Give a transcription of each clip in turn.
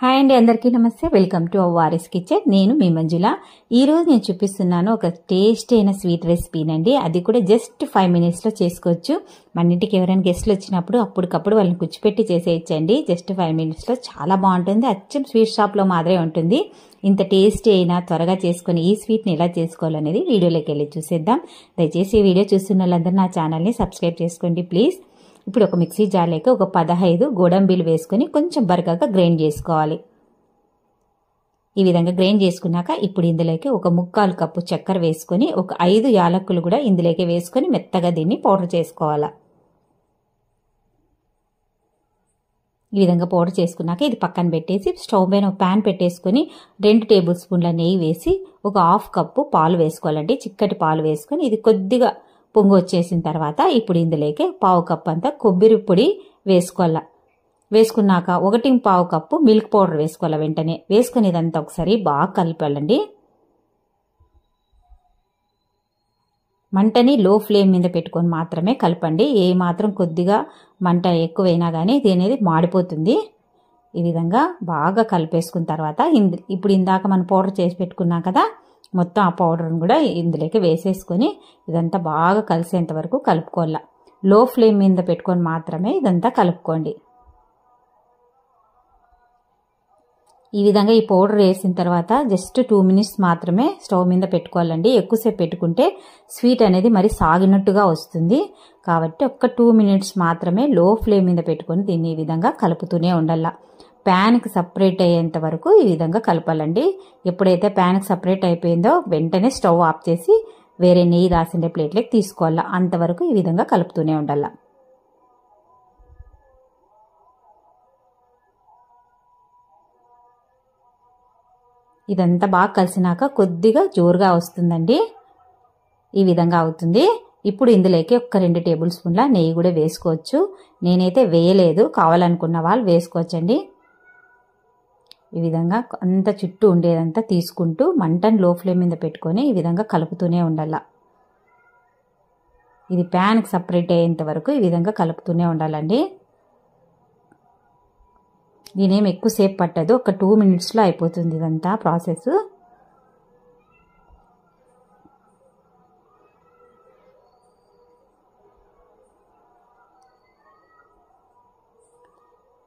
Hi అండి, అందరికీ నమస్తే. Welcome to our warriors kitchen. నేను మీ మంజుల. ఈరోజు నేను చూపిస్తున్నాను ఒక టేస్ట్ అయిన స్వీట్ రెసిపీనండి. అది కూడా జస్ట్ 5 minutesలో చేసుకోవచ్చు. మన ఇంటికి ఎవరైనా గెస్ట్లు వచ్చినప్పుడు అప్పటికప్పుడు వాళ్ళని కూర్చోపెట్టి చేసేయచ్చండి. జస్ట్ 5 minutesలో చాలా బాగుంటుంది. అచ్చం స్వీట్ షాప్లో మాదిరే ఉంటుంది. ఇంత టేస్టీ అయినా త్వరగా చేసుకుని ఈ స్వీట్ని ఎలా చేసుకోవాలనేది వీడియోలోకి వెళ్ళి చూసేద్దాం. దయచేసి ఈ వీడియో చూస్తున్న వాళ్ళందరూ నా ఛానల్ని సబ్స్క్రైబ్ చేసుకోండి ప్లీజ్. ఇప్పుడు ఒక మిక్సీ జార్లోకి ఒక 15 గోడంబిలు వేసుకొని కొంచెం బరకగా గ్రైండ్ చేసుకోవాలి. ఈ విధంగా గ్రైండ్ చేసుకున్నాక ఇప్పుడు ఇందులోకి ఒక 1/4 కప్పు చక్కెర వేసుకొని ఒక 5 యాలక్కులు కూడా ఇందులోకి వేసుకొని మెత్తగా దీన్ని పౌడర్ చేసుకోవాలి. ఈ విధంగా పౌడర్ చేసుకున్నాక ఇది పక్కన పెట్టేసి స్టవ్ పైన ఒక ప్యాన్ పెట్టేసుకొని 2 టేబుల్ స్పూన్ల నెయ్యి వేసి ఒక 1/2 కప్పు పాలు వేసుకోవాలండి. చిక్కటి పాలు వేసుకొని ఇది కొద్దిగా పొంగు వచ్చేసిన తర్వాత ఇప్పుడు ఇందులోకి 1/4 కప్పు అంతా కొబ్బరి పొడి వేసుకోవాలి. వేసుకున్నాక 1/4 కప్పు మిల్క్ పౌడర్ వేసుకోవాలి. వెంటనే వేసుకుని ఇదంతా ఒకసారి బాగా కలపాలండి. మంటని లో ఫ్లేమ్ మీద పెట్టుకొని మాత్రమే కలపండి. ఏ మాత్రం కొద్దిగా మంట ఎక్కువైనా కానీ ఇది అనేది మాడిపోతుంది. ఈ విధంగా బాగా కలిపేసుకున్న తర్వాత ఇప్పుడు ఇందాక మనం పౌడర్ చేసి పెట్టుకున్నాం కదా, మొత్తం ఆ పౌడర్ని కూడా ఇందులోకి వేసేసుకొని ఇదంతా బాగా కలిసేంత వరకు కలుపుకోవాలి. లో ఫ్లేమ్ మీద పెట్టుకొని మాత్రమే ఇదంతా కలుపుకోండి. ఈ విధంగా ఈ పౌడర్ వేసిన తర్వాత జస్ట్ 2 minutes మాత్రమే స్టవ్ మీద పెట్టుకోవాలండి. ఎక్కువసేపు పెట్టుకుంటే స్వీట్ అనేది మరి సాగినట్టుగా వస్తుంది. కాబట్టి ఒక్క 2 minutes మాత్రమే లో ఫ్లేమ్ మీద పెట్టుకొని దీన్ని ఈ విధంగా కలుపుతూనే ఉండాల. ప్యాన్కి సపరేట్ అయ్యేంత వరకు ఈ విధంగా కలపాలండి. ఎప్పుడైతే ప్యాన్కి సపరేట్ అయిపోయిందో వెంటనే స్టవ్ ఆఫ్ చేసి వేరే నెయ్యి రాసిండే ప్లేట్లోకి తీసుకోవాలా. అంతవరకు ఈ విధంగా కలుపుతూనే ఉండాల. ఇదంతా బాగా కలిసినాక కొద్దిగా జోరుగా వస్తుందండి. ఈ విధంగా అవుతుంది. ఇప్పుడు ఇందులోకి ఒక 2 టేబుల్ స్పూన్ల నెయ్యి కూడా వేసుకోవచ్చు. నేనైతే వేయలేదు, కావాలనుకున్న వాళ్ళు వేసుకోవచ్చండి. ఈ విధంగా అంత చుట్టూ ఉండేదంతా తీసుకుంటూ మంటను లో ఫ్లేమ్ మీద పెట్టుకొని ఈ విధంగా కలుపుతూనే ఉండాల. ఇది ప్యాన్కి సపరేట్ అయ్యేంత వరకు ఈ విధంగా కలుపుతూనే ఉండాలండి. దీనేం ఎక్కువసేపు పట్టదు, ఒక 2 minutesలో అయిపోతుంది ఇదంతా ప్రాసెస్.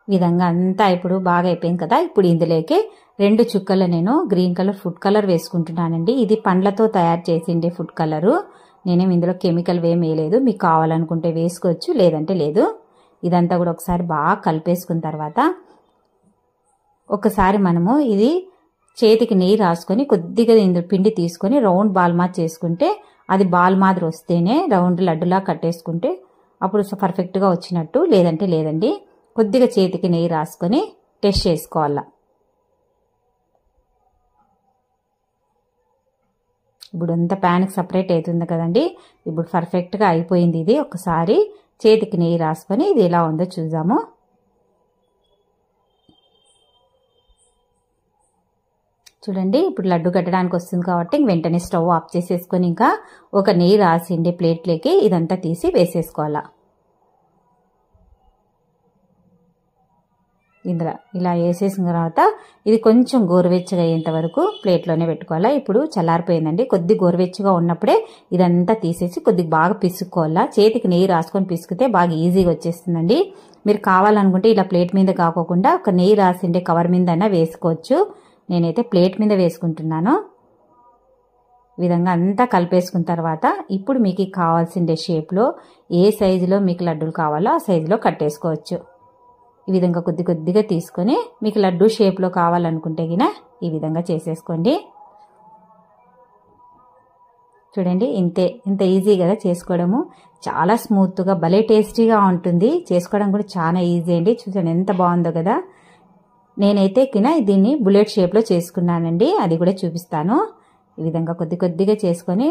విధంగా అంతా ఇప్పుడు బాగా అయిపోయింది కదా. ఇప్పుడు ఇందులోకి 2 చుక్కల నేను గ్రీన్ కలర్ ఫుడ్ కలర్ వేసుకుంటున్నానండి. ఇది పండ్లతో తయారు చేసిండే ఫుడ్ కలరు. నేనేం ఇందులో కెమికల్ ఏం వేయలేదు. మీకు కావాలనుకుంటే వేసుకోవచ్చు, లేదంటే లేదు. ఇదంతా కూడా ఒకసారి బాగా కలిపేసుకున్న తర్వాత ఒకసారి మనము ఇది చేతికి నెయ్యి రాసుకొని కొద్దిగా ఇందులో పిండి తీసుకొని రౌండ్ బాల్ మాదిరి చేసుకుంటే, అది బాల్ మాదిరి వస్తేనే రౌండ్ లడ్డులా కట్టేసుకుంటే అప్పుడు పర్ఫెక్ట్గా వచ్చినట్టు, లేదంటే లేదండి. కొద్దిగా చేతికి నెయ్యి రాసుకొని టెస్ట్ చేసుకోవాలా. ఇప్పుడు అంతా ప్యాన్కి సపరేట్ అవుతుంది కదండి. ఇప్పుడు పర్ఫెక్ట్గా అయిపోయింది ఇది. ఒకసారి చేతికి నెయ్యి రాసుకొని ఇది ఎలా ఉందో చూద్దాము. చూడండి, ఇప్పుడు లడ్డు కట్టడానికి వస్తుంది కాబట్టి వెంటనే స్టవ్ ఆఫ్ చేసేసుకొని ఇంకా ఒక నెయ్యి రాసిండే ప్లేట్లోకి ఇదంతా తీసి వేసేసుకోవాలా. ఇందులో ఇలా వేసేసిన తర్వాత ఇది కొంచెం గోరువెచ్చగా అయ్యేంత వరకు ప్లేట్లోనే పెట్టుకోవాలా. ఇప్పుడు చల్లారిపోయిందండి. కొద్ది గోరువెచ్చగా ఉన్నప్పుడే ఇదంతా తీసేసి కొద్దిగా బాగా పిసుక్కోవాలా. చేతికి నెయ్యి రాసుకొని పిసికితే బాగా ఈజీగా వచ్చేస్తుందండి. మీరు కావాలనుకుంటే ఇలా ప్లేట్ మీద కాకోకుండా ఒక నెయ్యి రాసిండే కవర్ మీద అయినా వేసుకోవచ్చు. నేనైతే ప్లేట్ మీద వేసుకుంటున్నాను. ఈ విధంగా అంతా కలిపేసుకున్న తర్వాత ఇప్పుడు మీకు కావాల్సిండే షేప్లో ఏ సైజులో మీకు లడ్డూలు కావాలో ఆ సైజులో కట్టేసుకోవచ్చు. ఈ విధంగా కొద్ది కొద్దిగా తీసుకొని మీకు లడ్డూ షేప్లో కావాలనుకుంటే గిన ఈ విధంగా చేసేసుకోండి. చూడండి, ఇంత ఈజీ కదా చేసుకోవడము. చాలా స్మూత్గా భలే టేస్టీగా ఉంటుంది. చేసుకోవడం కూడా చాలా ఈజీ అండి. చూసాను ఎంత బాగుందో కదా. నేనైతే కిన దీన్ని బుల్లెట్ షేప్లో చేసుకున్నానండి. అది కూడా చూపిస్తాను. ఈ విధంగా కొద్ది కొద్దిగా చేసుకొని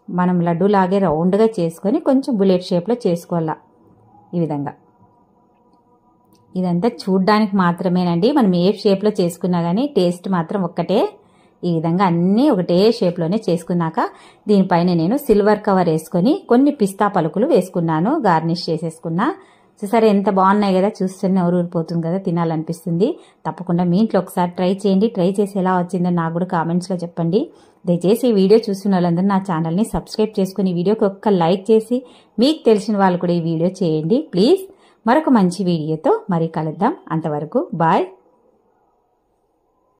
మనం లడ్డు లాగే రౌండ్గా చేసుకొని కొంచెం బుల్లెట్ షేప్లో చేసుకోవాలా. ఈ విధంగా ఇదంతా చూడ్డానికి మాత్రమేనండి. మనం ఏ షేప్లో చేసుకున్నా కానీ టేస్ట్ మాత్రం ఒక్కటే. ఈ విధంగా అన్నీ ఒకటే షేప్లోనే చేసుకున్నాక దీనిపైన నేను సిల్వర్ కవర్ వేసుకొని కొన్ని పిస్తా పలుకులు వేసుకున్నాను, గార్నిష్ చేసేసుకున్నా. చూసారా ఎంత బాగున్నాయి కదా, చూస్తేనే నోరు ఊరిపోతుంది కదా, తినాలనిపిస్తుంది. తప్పకుండా మీ ఇంట్లో ఒకసారి ట్రై చేయండి. ట్రై చేసి ఎలా వచ్చిందో నాకు కూడా కామెంట్స్లో చెప్పండి. దయచేసి ఈ వీడియో చూస్తున్న వాళ్ళందరూ నా ఛానల్ని సబ్స్క్రైబ్ చేసుకుని ఈ వీడియోకి ఒక్క లైక్ చేసి మీకు తెలిసిన వాళ్ళు కూడా ఈ వీడియో చేయండి ప్లీజ్. మరొక మంచి వీడియోతో మరి కలుద్దాం. అంతవరకు బాయ్.